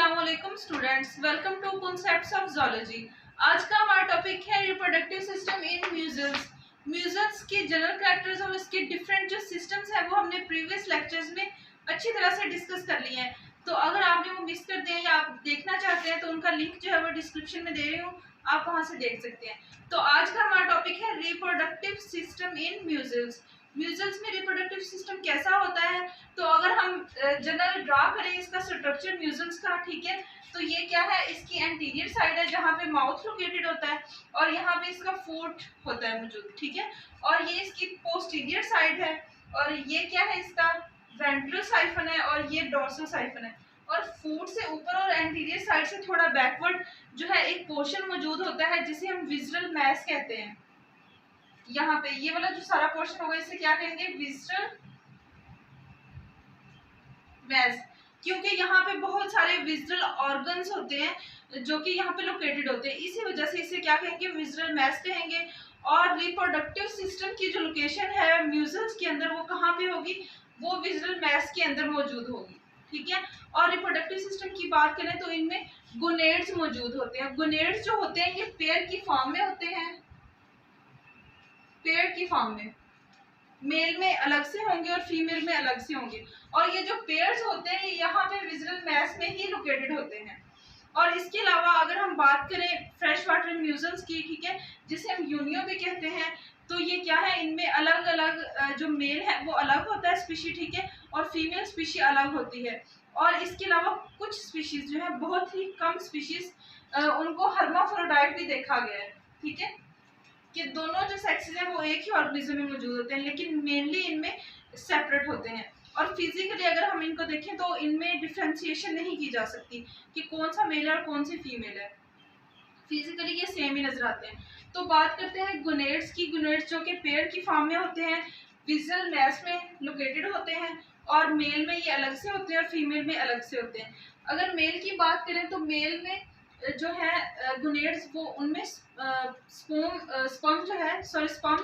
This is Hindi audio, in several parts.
अस्सलाम वालेकुम students, welcome to concepts of zoology. आज का हमारा टॉपिक है रिप्रोडक्टिव सिस्टम इन म्यूजल्स। म्यूजल्स के जनरल कैरेक्टर्स और उसके डिफरेंट जो सिस्टम्स हैं वो हमने प्रीवियस लेक्चर्स में अच्छी तरह से डिस्कस कर लिए हैं। तो अगर आपने वो मिस कर दिया या आप देखना चाहते हैं तो उनका लिंक जो है वो डिस्क्रिप्शन में दे रही हूँ, आप वहाँ से देख सकते हैं। तो आज का हमारा टॉपिक है रिप्रोडक्टिव सिस्टम इन म्यूजल्स। म्यूजल्स में रिप्रोडक्टिव सिस्टम कैसा होता है, तो अगर हम जनरल ड्रा करें इसका स्ट्रक्चर म्यूजल्स का, ठीक है, तो ये क्या है, इसकी एंटीरियर साइड है जहाँ पे माउथ लोकेटेड होता है और यहाँ पे इसका फूट होता है मौजूद, ठीक है, और ये इसकी पोस्टीरियर साइड है और ये क्या है, इसका वेंट्रल साइफन है और ये डोर्सल साइफन है। और फूट से ऊपर और एंटीरियर साइड से थोड़ा बैकवर्ड जो है एक पोर्शन मौजूद होता है जिसे हम विज़रल मैस कहते हैं। यहाँ पे ये वाला जो सारा पोर्शन होगा इसे क्या कहेंगे, विज़रल मैस, क्योंकि यहाँ पे बहुत सारे विज़रल ऑर्गन्स होते हैं जो कि यहाँ पे लोकेटेड होते हैं, इसी वजह से इसे क्या कहेंगे, विज़रल मैस कहेंगे। और रिप्रोडक्टिव सिस्टम की जो लोकेशन है म्यूजल्स के अंदर वो कहाँ पे होगी, वो विज़रल मैस के अंदर मौजूद होगी, ठीक है। और रिप्रोडक्टिव सिस्टम की बात करें तो इनमें गोनेड्स मौजूद होते हैं। गोनेड्स जो होते हैं ये पेयर की फॉर्म में होते हैं, पेयर की फॉर्म में, मेल में अलग से होंगे और फीमेल में अलग से होंगे। और ये जो पेयर्स होते हैं ये यहाँ पे विज़रल मैस में ही लोकेटेड होते हैं। और इसके अलावा अगर हम बात करें फ्रेश वाटर म्यूजल्स की, ठीक है, जिसे हम यूनियो भी कहते हैं, तो ये क्या है, इनमें अलग अलग जो मेल है वो अलग होता है स्पीशी, ठीक है, और फीमेल स्पीशी अलग होती है। और इसके अलावा कुछ स्पीशीज जो है, बहुत ही कम स्पीशीज उनको हर्माफ्रोडाइट भी देखा गया है, ठीक है, कि दोनों जो सेक्सेस हैं वो एक ही ऑर्गेनिज्म में मौजूद होते हैं, लेकिन मेनली इनमें सेपरेट होते हैं। और फिजिकली अगर हम इनको देखें तो इनमें डिफ्रेंशिएशन नहीं की जा सकती कि कौन सा मेल है और कौन सी फीमेल है, फिजिकली ये सेम ही नजर आते हैं। तो बात करते हैं गोनेड्स की। गोनेड्स जो कि पेयर की फॉर्म में होते हैं, विज़रल मैस में लोकेटेड होते हैं और मेल में ये अलग से होते हैं और फीमेल में अलग से होते हैं। अगर मेल की बात करें तो मेल में जो है गोनेड्स वो उनमें स्पर्म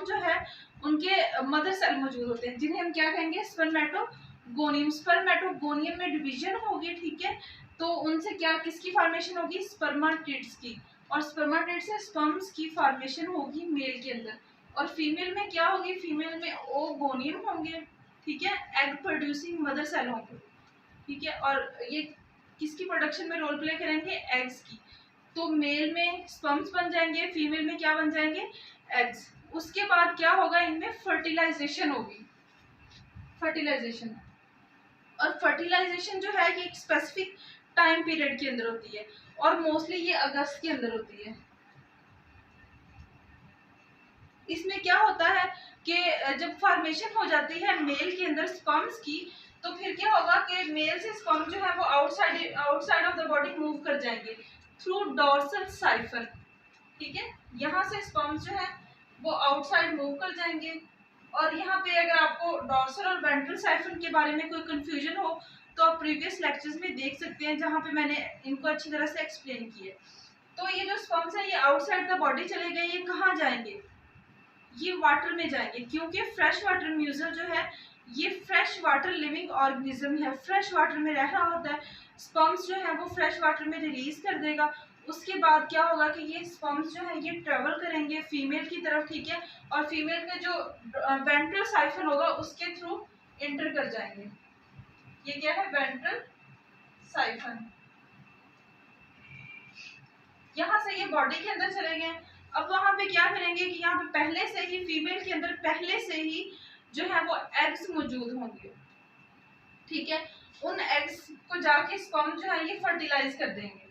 जो है उनके मदर सेल मौजूद होते हैं जिन्हें हम क्या कहेंगे, स्पर्मेटोगोनियम। स्पर्मेटोगोनियम में डिवीजन होगी, ठीक है, तो उनसे क्या किसकी फॉर्मेशन होगी, स्पर्माटिड्स की, और स्पर्माटिड से स्पर्म्स की फॉर्मेशन होगी मेल के अंदर। और फीमेल में क्या होगी, फीमेल में ओगोनियम होंगे, ठीक है, एग प्रोड्यूसिंग मदर सेल होंगे, ठीक है, और ये किसकी प्रोडक्शन में रोल प्ले करेंगे, एग्स की। तो मेल में स्पर्म्स बन जाएंगे, फीमेल में क्या बन जाएंगे, एग्स। उसके बाद क्या होगा, इनमें फर्टिलाइजेशन होगी, फर्टिलाइजेशन। और फर्टिलाइजेशन जो है ये एक स्पेसिफिक टाइम पीरियड के अंदर होती है और मोस्टली ये अगस्त के अंदर होती है। इसमें क्या होता है कि जब फॉर्मेशन हो जाती है मेल के अंदर स्पर्म्स की, तो फिर क्या होगा कि मेल से स्पर्म जो है वो outside of the body move कर जाएंगे थ्रू डोर्सल साइफन, ठीक है, यहाँ से स्पर्म्स जो है वो आउटसाइड मूव कर जाएंगे। और यहाँ पे अगर आपको डोर्सल और वेंट्रल साइफन के बारे में कोई कंफ्यूजन हो तो आप प्रीवियस लेक्चर्स में देख सकते हैं जहाँ पे मैंने इनको अच्छी तरह से एक्सप्लेन किए। तो ये जो स्पर्म्स है ये आउटसाइड द बॉडी चले गए, ये कहाँ जाएंगे, ये वाटर में जाएंगे, क्योंकि फ्रेश वाटर म्यूजल जो है ये फ्रेश वाटर लिविंग ऑर्गेनिज्म है, फ्रेश वाटर में रह रहा होता है। स्पर्म्स जो है वो फ्रेश वाटर में रिलीज कर देगा। उसके बाद क्या होगा कि ये स्पर्म्स जो है ये ट्रेवल करेंगे फीमेल की तरफ, ठीक है, और फीमेल में जो वेंट्रल साइफन होगा उसके थ्रू एंटर कर जाएंगे। ये क्या है, वेंट्रल साइफन। यहाँ से ये बॉडी के अंदर चले गए। अब वहां पे क्या करेंगे कि यहाँ पे पहले से ही फीमेल के अंदर पहले से ही जो है वो एग्स मौजूद होंगे, ठीक है, उन एग्स को जाके स्पर्म जो है ये फर्टिलाइज कर देंगे,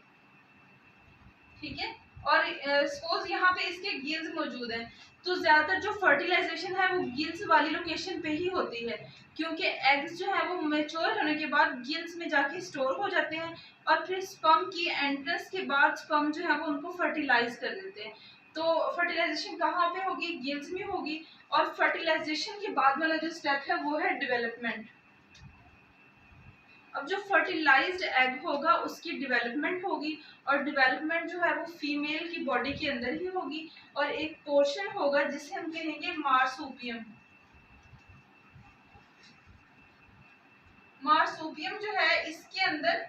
ठीक है। और सपोज यहाँ पे इसके गिल्स मौजूद हैं, तो ज्यादातर जो फर्टिलाइजेशन है वो गिल्स वाली लोकेशन पे ही होती है, क्योंकि एग्स जो है वो मैच्योर होने के बाद गिल्स में जाके स्टोर हो जाते हैं और फिर स्पर्म की एंट्रेंस के बाद स्पर्म जो है वो उनको फर्टिलाइज कर देते हैं। तो फर्टिलाइजेशन कहाँ पे होगी, गिल्स में होगी। और फर्टिलाइजेशन के बाद वाला जो स्टेप है वो है डेवलपमेंट। अब जो फर्टिलाइज्ड एग होगा उसकी डेवलपमेंट होगी और डेवलपमेंट जो है वो फीमेल की बॉडी के अंदर ही होगी और एक पोर्शन होगा जिसे हम कहेंगे मार्सूपियम। मार्सूपियम जो है इसके अंदर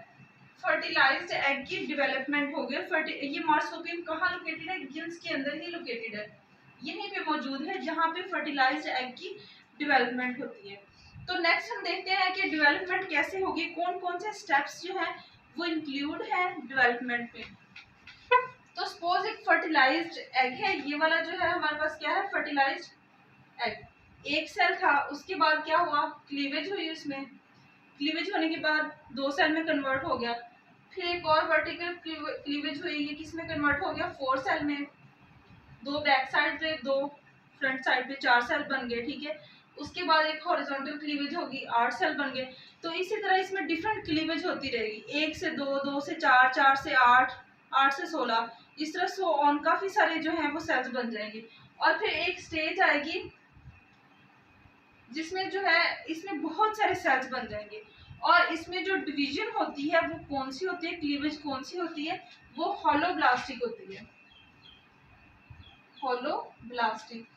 फर्टिलाइज्ड एग की डेवलपमेंट हो गया। ये मार्सोपियम कहाँ लोकेटेड है? गिल्स के अंदर ही लोकेटेड है, यहीं पे मौजूद है जहाँ पे फर्टिलाइज्ड एग की डेवलपमेंट होती है। तो नेक्स्ट हम देखते हैं कि डेवलपमेंट कैसे होगी, कौन कौन से स्टेप्स जो है वो इंक्लूड है डेवलपमेंट में। तो सपोज एक फर्टिलाइज्ड एग है, ये वाला जो है हमारे पास क्या है? Fertilised egg. एक सेल था, उसके बाद क्या हुआ? क्लीवेज हुई, उसमें क्लीवेज होने के बाद 2 सेल में कन्वर्ट हो गया। फिर एक और वर्टिकल क्लीवेज हुई, ये किस में कन्वर्ट हो गया? 4 सेल में। 2 बैक साइड पे, 2 फ्रंट साइड पे, 4 सेल बन गए, ठीक है। उसके बाद एक हॉरिजॉन्टल क्लीवेज होगी, 8 सेल बन गए। तो इसी तरह इसमें डिफरेंट क्लीवेज होती रहेगी, 1 से 2, 2 से 4, 4 से 8, 8 से 16, इस तरह सो ऑन काफी सारे जो हैं वो सेल्स बन जाएंगे। और फिर एक स्टेज आएगी जिसमें जो है इसमें बहुत सारे सेल्स बन जाएंगे, और इसमें जो डिवीजन होती है वो कौन सी होती है, क्लीवेज कौन सी होती है? वो होलोब्लास्टिक होती है, होलोब्लास्टिक।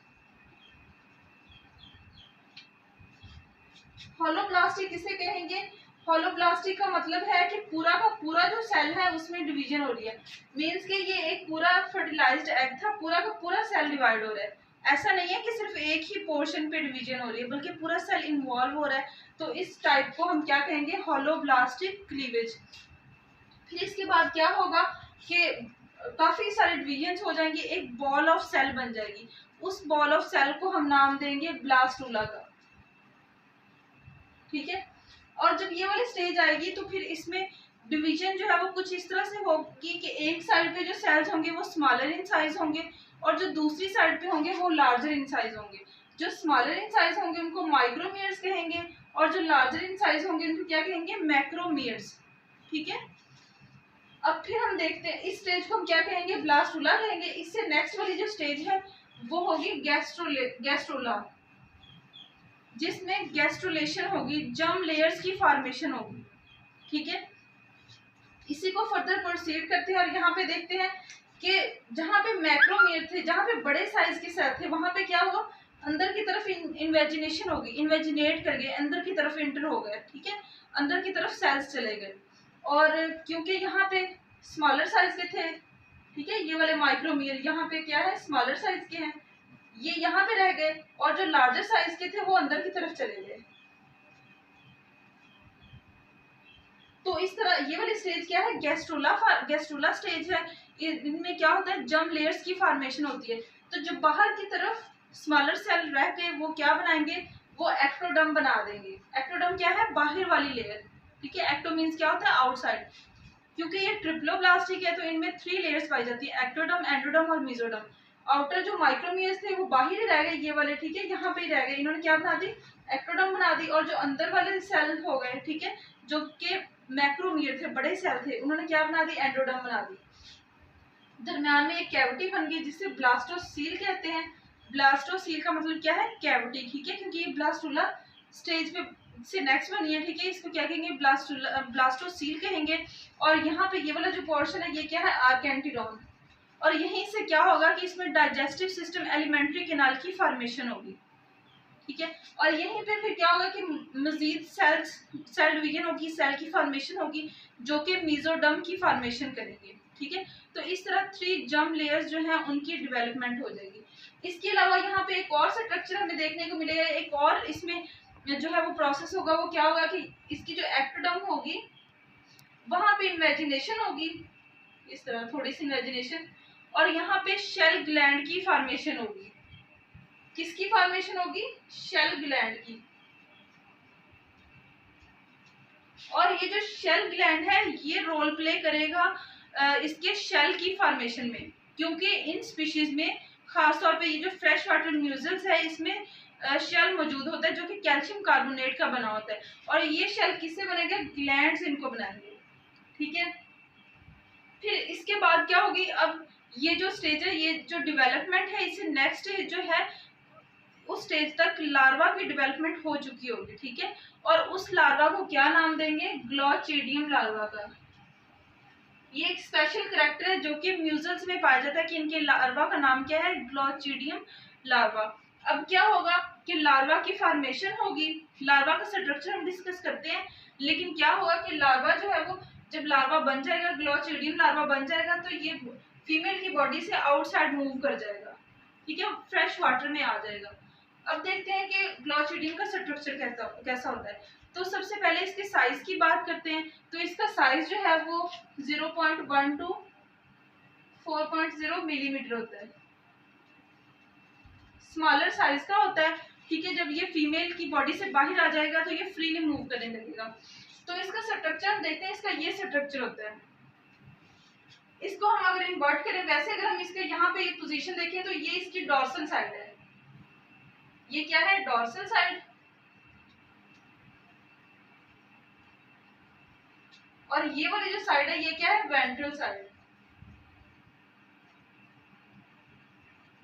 होलोब्लास्टिक किसे कहेंगे? होलोब्लास्टिक का मतलब है कि पूरा का पूरा जो सेल है उसमें डिवीजन हो रही है। मींस कि ये एक पूरा फर्टिलाइज्ड एग था, पूरा का पूरा सेल डिवाइड हो रहा है। ऐसा नहीं है कि सिर्फ एक ही पोर्शन पे डिवीजन हो रही है, बल्कि पूरा सेल इन्वॉल्व हो रहा है। तो इस टाइप को हम क्या कहेंगे? Holoblastic cleavage. फिर इसके बाद क्या होगा कि काफी सारे डिवीजन हो जाएंगे, एक बॉल ऑफ सेल बन जाएगी। उस बॉल ऑफ सेल को हम नाम देंगे ब्लास्टूला का, ठीक है। और जब ये वाली स्टेज आएगी तो फिर इसमें डिवीजन जो है वो कुछ इस तरह से होगी कि एक साइड पे जो सेल्स होंगे वो स्मॉलर इन साइज होंगे, और जो दूसरी साइड पे होंगे वो लार्जर इन साइज होंगे। जो स्मॉलर इन साइज होंगे उनको माइक्रोमियर्स कहेंगे, और जो लार्जर इन साइज होंगे उनको क्या कहेंगे? मैक्रोमियर्स, ठीक है। अब फिर हम देखते हैं इस स्टेज को हम क्या कहेंगे? ब्लास्टूला कहेंगे। इससे नेक्स्ट वाली जो स्टेज है वो होगी गैस्ट्रोला, जिसमें गैस्ट्रोलेशन होगी, जर्म लेयर्स की फॉर्मेशन होगी, ठीक है। इसी को फर्दर प्रोसीड करते हैं, और यहाँ पे देखते हैं कि जहाँ पे मैक्रोमियर थे, जहाँ पे बड़े साइज के सेल थे, वहां पे क्या हुआ? अंदर की तरफ इन्वेजिनेशन होगी, इन्वेजिनेट कर गए, अंदर की तरफ इंटर हो गए, ठीक है। अंदर की तरफ सेल्स चले गए, और क्योंकि यहाँ पे स्मॉलर साइज के थे, ठीक है, ये वाले माइक्रोमियर यहाँ पे क्या है? स्मॉलर साइज के हैं, ये यहाँ पे रह गए, और जो लार्जर साइज के थे वो अंदर की तरफ चले गए। तो इस तरह ये वाली स्टेज क्या है? गैस्ट्रोला स्टेज है। इनमें क्या होता है? जर्म लेयर्स की फॉर्मेशन होती है। तो जो बाहर की तरफ स्मॉलर सेल रह के वो क्या बनाएंगे? वो एक्टोडर्म बना देंगे। एक्टोडर्म क्या है? बाहर वाली लेयर, ठीक है। एक्टो मीन्स क्या होता है? आउटसाइड। क्योंकि ये ट्रिप्लोब्लास्टिक है तो इनमें 3 लेयर्स पाई जाती है, एक्टोडर्म, एंडोडर्म और मेसोडर्म। आउटर जो माइक्रोमियर्स थे वो बाहर ही रह गए, ये वाले, ठीक है, यहाँ पे ही रह गए। इन्होंने क्या बना दी? एक्टोडर्म बना दी। और जो अंदर वाले सेल हो गए, ठीक है, जो कि मैक्रोमियर थे, बड़े सेल थे, उन्होंने क्या बना दी? एंडोडर्म बना दी। दरम्यान में एक कैविटी बन गई जिसे ब्लास्टोसील कहते हैं। ब्लास्टोसील का मतलब क्या है? कैविटी, ठीक है, क्योंकि ये ब्लास्टूला स्टेज पे से नेक्स्ट बनी है, ठीक है। इसको क्या कहेंगे? ब्लास्टोसील कहेंगे। और यहाँ पे ये वाला जो पोर्शन है ये क्या है? आर्केंटिडोन। और यहीं से क्या होगा कि इसमें डाइजेस्टिव सिस्टम, एलिमेंट्री कैनाल की फॉर्मेशन होगी, ठीक है। और यहीं पे फिर क्या होगा कि मजीद सेल डिवीजन होगी, सेल की फॉर्मेशन होगी, जो कि मेसोडर्म की फॉर्मेशन करेंगे, ठीक है। तो इस तरह 3 जर्म लेयर्स जो हैं उनकी डेवलपमेंट हो जाएगी। इसके अलावा यहाँ पे एक और स्ट्रक्चर हमें देखने को मिलेगा, एक और इसमें जो है वो प्रोसेस होगा। वो क्या होगा कि इसकी जो एक्टोडर्म होगी वहां पे इन्वेजिनेशन होगी, इस तरह थोड़ी सी इन्वेजिनेशन, और यहाँ पे शेल ग्लैंड की फॉर्मेशन होगी। किसकी फॉर्मेशन होगी? शेल ग्लैंड की। और ये जो शेल ग्लैंड है ये रोल प्ले करेगा इसके शेल की फॉर्मेशन में, क्योंकि इन स्पीशीज में खासतौर पे ये जो फ्रेश वाटर म्यूजल्स है इसमें शेल मौजूद होता है जो कि कैल्शियम कार्बोनेट का बना होता है। और ये शेल किससे बनेगा? ग्लैंड्स इनको बनाएंगे, ठीक है। फिर इसके बाद क्या होगी? अब ये जो स्टेज है, ये जो डेवलपमेंट है, इससे नेक्स्ट जो है उस स्टेज तक लार्वा की डेवलपमेंट हो चुकी होगी, ठीक है। और उस लार्वा को क्या नाम देंगे? ग्लोचिडियम लार्वा का। ये एक स्पेशल करैक्टर है जो कि म्यूजल्स में पाया जाता है कि इनके लार्वा का नाम क्या है? Glochidium larva. अब क्या होगा कि लार्वा की फॉर्मेशन होगी। लार्वा का स्ट्रक्चर हम डिस्कस करते हैं, लेकिन क्या होगा कि लार्वा जो है वो जब लार्वा बन जाएगा, ग्लोचिडियम लार्वा बन जाएगा, तो ये फीमेल की बॉडी से आउटसाइड मूव कर जाएगा, ठीक है, फ्रेश वाटर में आ जाएगा। अब देखते हैं कि ग्लोचिडियम का स्ट्रक्चर कैसा होता है। तो सबसे पहले इसके साइज की बात करते हैं। तो इसका साइज जो है वो 0.1 टू 4.0 मिलीमीटर होता है, स्मॉलर साइज का होता है, ठीक है। जब ये फीमेल की बॉडी से बाहर आ जाएगा तो ये फ्रीली मूव करने लगेगा। तो इसका स्ट्रक्चर हम देखते हैं, इसका ये स्ट्रक्चर होता है। इसको हम अगर इन्वर्ट करें, वैसे अगर हम इसके यहाँ पे ये पोजीशन देखें तो ये इसकी डॉर्सल साइड है। ये क्या है? Dorsal side. और ये वाली जो साइड है ये क्या है? Ventral side.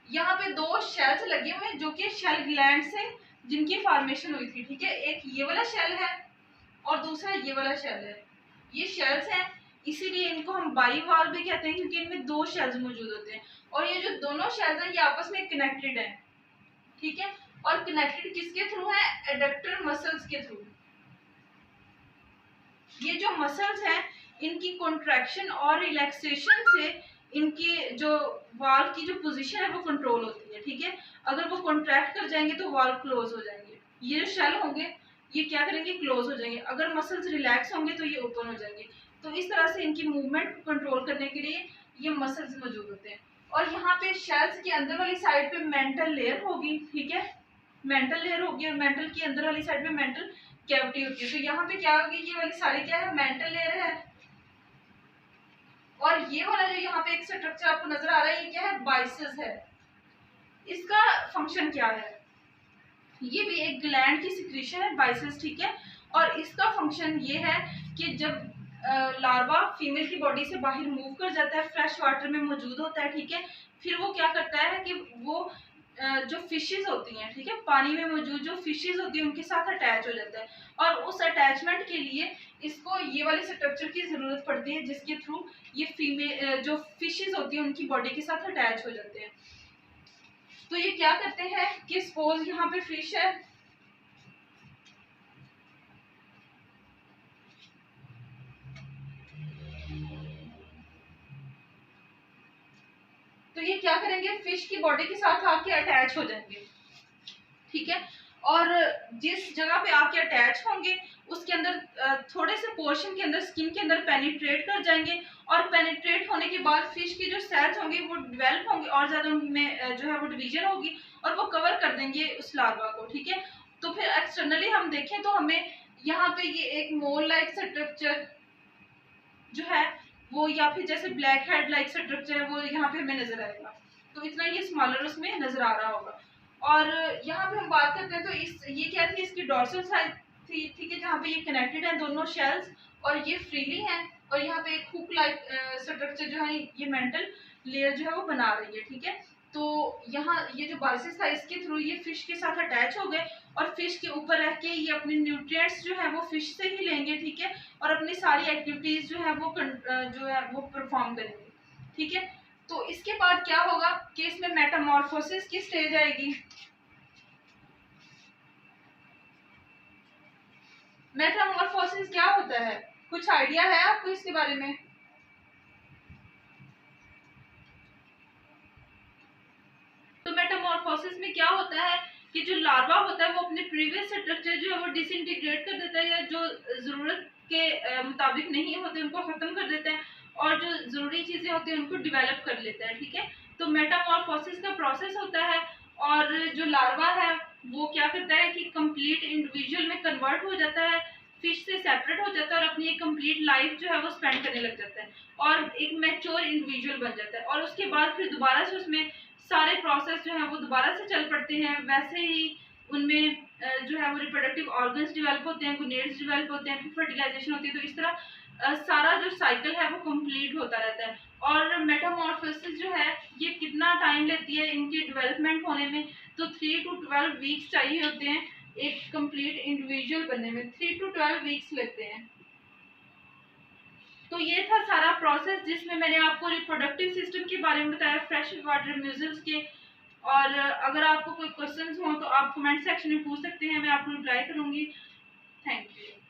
यहाँ पे दो शेल्स लगे हुए हैं जो कि शेल ग्लैंड से जिनकी फॉर्मेशन हुई थी, ठीक है। एक ये वाला शेल है और दूसरा ये वाला शेल है। ये शेल्स हैं, इसीलिए इनको हम बाइवाल भी कहते हैं, क्योंकि इनमें दो शेल्स मौजूद होते हैं। और ये जो दोनों शेल्स हैं ये आपस में कनेक्टेड हैं, ठीक है। और कनेक्टेड किसके थ्रू है? एडक्टर मसल्स के थ्रू। ये जो मसल्स हैं इनकी कॉन्ट्रैक्शन और रिलैक्सेशन से इनकी जो वाल्व की जो पोजीशन है वो कंट्रोल होती है, ठीक है। अगर वो कॉन्ट्रैक्ट कर जाएंगे तो वाल्व क्लोज हो जाएंगे। ये जो शेल होंगे ये क्या करेंगे? क्लोज हो जाएंगे। अगर मसल्स रिलैक्स होंगे तो ये ओपन हो जाएंगे। तो इस तरह से इनकी मूवमेंट कंट्रोल करने के लिए ये मसल्स मौजूद होते हैं। और यहाँ पे शेल्स के अंदर वाली साइड पे मेंटल लेयर होगी, ठीक है। मेंटल लेयर होगी और मेंटल की अंदर वाली साइड पे मेंटल कैविटी होती है। तो यहाँ पे क्या होगी? ये वाली सारी क्या है? मेंटल लेयर है। और ये वाला जो यहाँ पे एक स्ट्रक्चर आपको नजर आ रहा है ये क्या है? बाइसेस है। इसका फंक्शन क्या है? ये भी एक ग्लैंड की सिक्रीशन है, बाइसेस, ठीक है। और इसका फंक्शन ये है कि जब लार्वा फीमेल की बॉडी से बाहर मूव कर जाता है, फ्रेश वाटर में मौजूद होता है, ठीक है। फिर वो क्या करता है कि वो जो फिशेस होती हैं, ठीक है, पानी में मौजूद जो फिशेस होती हैं उनके साथ अटैच हो जाता है। और उस अटैचमेंट के लिए इसको ये वाले स्ट्रक्चर की जरूरत पड़ती है जिसके थ्रू ये फीमेल जो फिशेस होती हैं उनकी बॉडी के साथ अटैच हो जाते हैं। तो ये क्या करते हैं कि सपोज यहाँ पे फिश है, तो ये क्या करेंगे? फिश की बॉडी के साथ आके अटैच हो जाएंगे, ठीक है। और जिस जगह पे आके अटैच होंगे उसके अंदर थोड़े से पोर्शन के अंदर, स्किन के अंदर पेनिट्रेट कर जाएंगे। और पेनिट्रेट होने के बाद फिश की जो सेल्स होंगे वो डेवलप होंगे और ज्यादा उनमें जो है वो डिवीजन होगी और वो कवर कर देंगे उस लार्वा को, ठीक है। तो फिर एक्सटर्नली हम देखें तो हमें यहाँ पे ये एक मोल लाइक स्ट्रक्चर जो है वो, या फिर जैसे ब्लैक हेड लाइक स्ट्रक्चर है वो यहाँ पे हमें नजर आएगा। तो इतना ये स्मॉलर उसमें नजर आ रहा होगा। और यहाँ पे हम बात करते हैं तो ये क्या थी? इसकी डॉर्सल साइड थी, ठीक है, जहाँ पे ये कनेक्टेड है दोनों शेल्स और ये फ्रीली हैं। और यहाँ पे एक हुक लाइक स्ट्रक्चर जो है ये मेंटल लेयर जो है वो बना रही है, ठीक है। तो यहाँ ये जो बाइसेस था इसके थ्रू ये फिश के साथ अटैच हो गए और फिश के ऊपर रह के ये अपने न्यूट्रिएंट्स जो है वो फिश से ही लेंगे, ठीक है। और अपनी सारी एक्टिविटीज जो है वो परफॉर्म करेंगे, ठीक है। तो इसके बाद क्या होगा कि इसमें मेटामॉर्फोसिस की स्टेज आएगी। मेटामॉर्फोसिस क्या होता है? कुछ आइडिया है आपको इसके बारे में? तो मेटामॉर्फोसिस में क्या होता है कि जो लार्वा होता है वो अपने प्रीवियस स्ट्रक्चर जो है वो डिसइंटीग्रेट कर देता है, या जो जरूरत के मुताबिक नहीं होते उनको खत्म कर देता है और जो जरूरी चीजें होती हैं उनको डेवलप कर लेता है, ठीक है। तो मेटामॉर्फोसिस का प्रोसेस होता है और जो लार्वा है वो क्या करता है कि कंप्लीट इंडिविजुअल में कन्वर्ट हो जाता है, फिश से सेपरेट हो जाता है और अपनी एक कंप्लीट लाइफ जो है वो स्पेंड करने लग जाता है और एक मैच्योर इंडिविजुअल बन जाता है। और उसके बाद फिर दोबारा से उसमें सारे प्रोसेस जो है वो दोबारा से चल पड़ते हैं। वैसे ही उनमें जो है वो रिप्रोडक्टिव ऑर्गन्स डेवलप होते हैं, गोनेड्स डेवलप होते हैं, फिर फर्टिलाइजेशन होती है। तो इस तरह सारा जो साइकिल है वो कंप्लीट होता रहता है। और मेटामॉर्फोसिस जो है ये कितना टाइम लेती है इनकी डेवलपमेंट होने में? तो 3 to 12 वीक्स चाहिए होते हैं एक कंप्लीट इंडिविजुअल बनने में, 3 to 12 वीक्स लगते हैं। तो ये था सारा प्रोसेस जिसमें मैंने आपको रिप्रोडक्टिव सिस्टम के बारे में बताया, फ्रेश वाटर म्यूजल्स के। और अगर आपको कोई क्वेश्चंस हो तो आप कमेंट सेक्शन में पूछ सकते हैं, मैं आपको रिप्लाई करूंगी। Thank you.